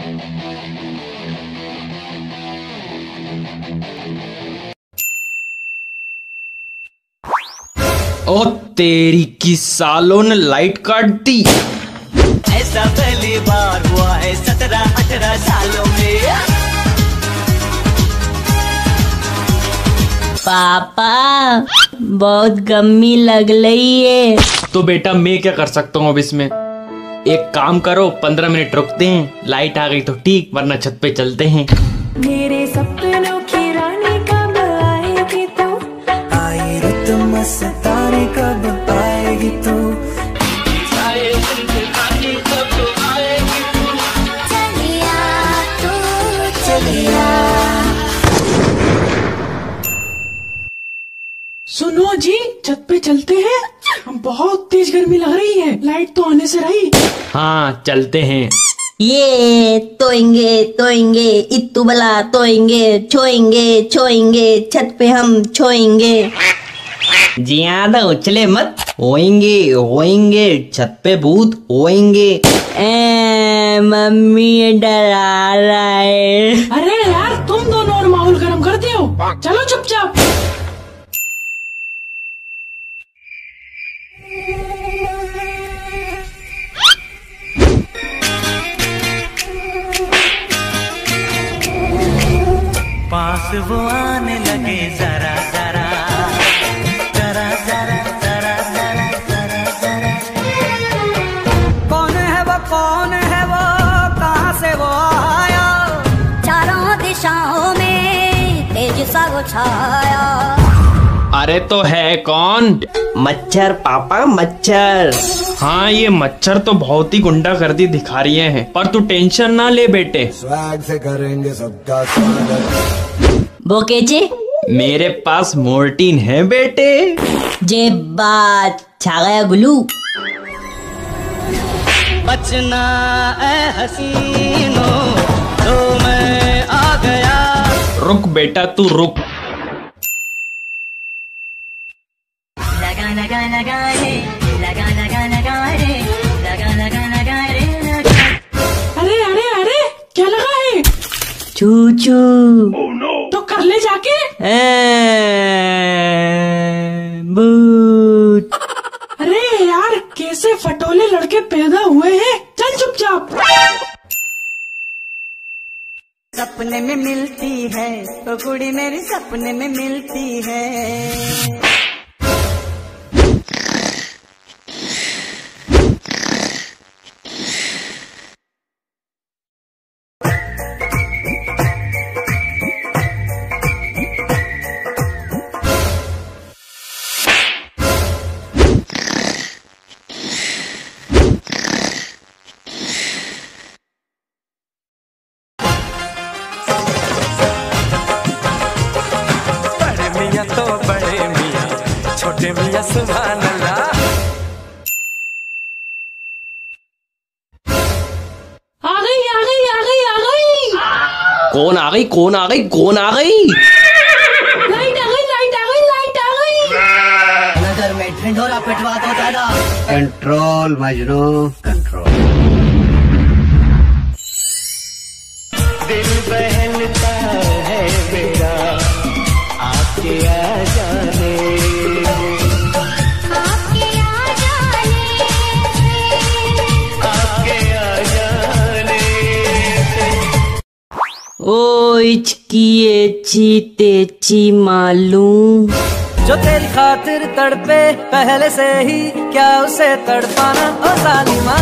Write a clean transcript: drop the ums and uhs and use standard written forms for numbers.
ओ तेरी की सालों ने लाइट काट दी। ऐसा पहली बार हुआ है 17-18 सालों में। पापा बहुत गम्मी लग रही है। तो बेटा मैं क्या कर सकता हूँ अब इसमें। एक काम करो 15 मिनट रुकते हैं, लाइट आ गई तो ठीक, वरना छत पे चलते हैं। मेरे सपनों की रानी कब आएगी तू, आई रुत मस्तानी कब आएगी तू, चलिया तू चलिया। सुनो जी, छत पे चलते हैं। हम बहुत तेज गर्मी लग रही है, लाइट तो आने से रही। हाँ चलते हैं। ये तोएंगे इत्तू बला तोएंगे छोएंगे छत पे हम छोएंगे। ज्यादा उछले मत, होएंगे छत पे भूत होएंगे। मम्मी ये डरा रहा है। अरे यार तुम दोनों और माहौल गर्म करते हो, चलो चुपचाप। पास वो आने लगे जरा जरा जरा जरा जरा जरा जरा जरा। कौन है वो कहाँ से वो आया, चारों दिशाओं में तेज सा वो छाया। अरे तो है कौन? मच्छर पापा मच्छर। हाँ ये मच्छर तो बहुत ही गुंडागर्दी दिखा रही है, पर तू टेंशन ना ले बेटे। स्वैग से करेंगे सबका स्वागत। बोकेचे मेरे पास मोर्टीन है बेटे। जे बात छा गया गुलू। बचना ए हसीनो तो मैं आ गया। रुक बेटा तू रुक। लगा लगा लगा रे, लगा लगा लगा रे, लगा लगा लगा रे लगा। अरे अरे अरे क्या लगा है? चू चू। तो कर ले जाके। बूट। अरे यार कैसे फटोले लड़के पैदा हुए हैं, चल चुपचाप। सपने में मिलती है तो कुड़ी मेरी सपने में मिलती है। तो बड़े मियां छोटे मियां सुभान अल्लाह। आ गई आ गई आ गई आ गई। कौन आ गई कौन आ गई कौन आ गई? लाइट आ गई लाइट आ गई लाइट आ गई। नजर में ढिंढोरा पिटवा दो दादा। Control Majnu control. दिल बहलता है मेरा आपके आ जाने, आपके आ जाने आपके आ जाने से। ओ इचकिए चीते ची मालूम। जो तेरी खातिर तड़पे पहले से ही क्या उसे तड़पाना। ओ जालिमा